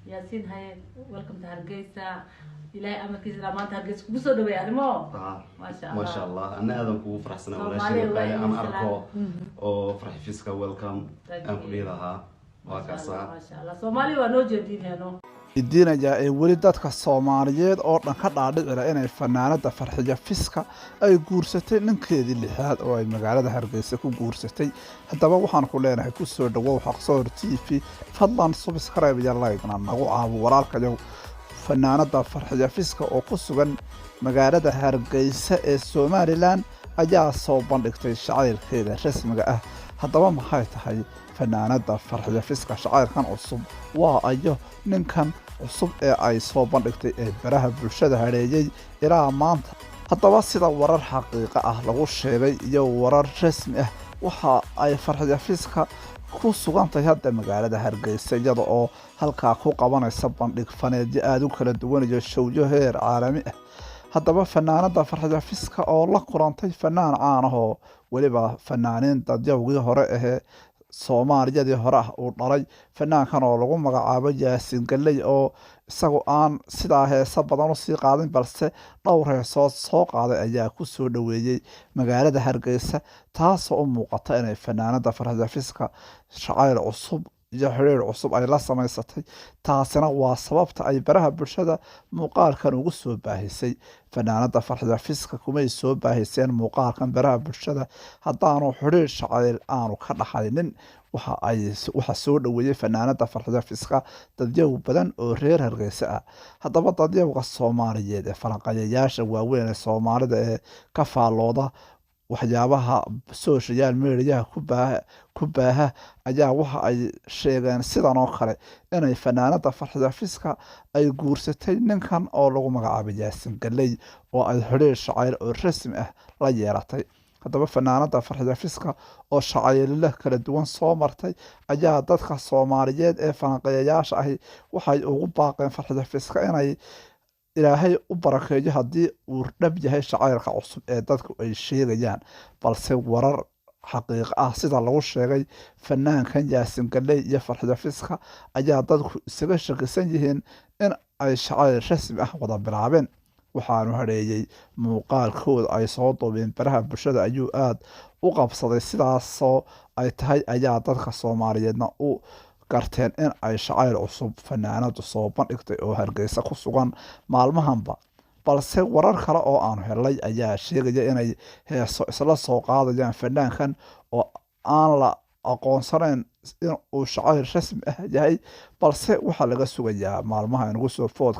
ياسين هاي welcome to Hargeysa إلهي أمرك إذا ما أنت Hargeysa بوسو دوي أرمو ما شاء الله أنا هذا كوو فرح سنة ولا شيء قال أنا أركو أو فرح فيسكا welcome أنقولي لها وكاسا ما شاء الله Somali ونو جديد هنو idinayaa ee weli dadka Soomaaliyeed oo dhan ka dhaadhicira inay fanaanada Farxiyo Fiska ay guursatay ninkeedii lixaad oo ay magaalada Hargeysa ku guursatay haddaba waxaan ku leenahay ku soo dhawow Xaqsoor TV fadlan subscribe iyo like nagu caawo walaalkayow fanaanada Farxiyo Fiska oo ku sugan magaalada Hargeysa ee Somaliland ayaa soo bandhigtay shacayrkeeda rasmiga ah haddaba maxay tahay fanaanada Farxiyo Fiska shacayrkan cusub waa ayo ninkan cusub ee ay soo bandhigtay ee baraha bulshada hareeyay ilaa maanta haddaba sida warar xaqiiqo ah lagu sheegay iyo warar rasmi ah waxa ay Farxiyo Fiska ku sugantahay hadda magaalada Hargeysa iyada oo halkaa ku qabanaysa bandhig faneedyo aad u kala duwan iyo showyo heer caalami ah haddaba fanaanada Farxiyo Fiska oo la kulantay fanaan caan ah oo waliba fanaaniin dadyawgii hore ahee Soomaaliyadii hore ah uu dhalay fanaankan oo lagu magacaabo Yaasin Galley oo isagu aan sidaa heesa badan u sii qaadin balse dhowr heesood soo qaaday ayaa ku soo dhaweeyay magaalada Hargeysa taasoo u muuqata inay fanaanada Farxiyo Fiska shacayr cusub iyo xiriir cusub ay la samaysatay taasina waa sababta ay baraha bulshada muuqaalkan ugu soo baahisay fanaanada Farxiyo Fiska kumay soo baahiseen muuqaalkan baraha bulshada haddaanu xiriir shacayr aanu ka dhaxaynin waxa soo dhaweeyay fanaanada Farxiyo Fiska dadyow badan oo reer Hargeysa ah haddaba dadyowga Soomaaliyeed ee falanqayaasha waaweyn ee Soomaalida ee ka faalooda waxyaabaha social media ku baaha ayaa waxa ay sheegeen sidan oo kale inay fanaanada Farxiyo Fiska ay guursatay ninkan oo lagu magacaabo Yaasin Galley oo ay xiriir shacayr oo rasmi ah la yeelatay haddaba fanaanada Farxiyo Fiska oo shacayr kala duwan soo martay ayaa dadka Soomaaliyeed ee falanqayaasha ahi waxay ugu baaqeen Farxiyo Fiska inay ilaahay u barakeeyo haddii uu dhab yahay shacayrka cusub ee dadku ay sheegayaan balse warar xaqiiqo ah sida lagu sheegay fanaankan Yaasin Galley iyo Farxiyo Fiska ayaa dadku isaga shakisan yihiin in ay shacayr rasmi ah wada bilaabeen waxaanu hareeyay muuqaalkooda ay soo duubeen baraha bulshada ayuu aad u qabsaday sidaasoo ay tahay ayaa dadka Soomaaliyeedna u garteen in ay shacayr cusub fanaanadu soo bandhigtay oo Hargeysa ku sugan maalmahanba balse warar kale oo aan helay ayaa sheegaya inay heeso isla soo qaadayaan fanaankan oo aan la aqoonsanayn in uu shacayr rasmi ah yahay balse waxa laga sugayaa maalmaha inagu soo food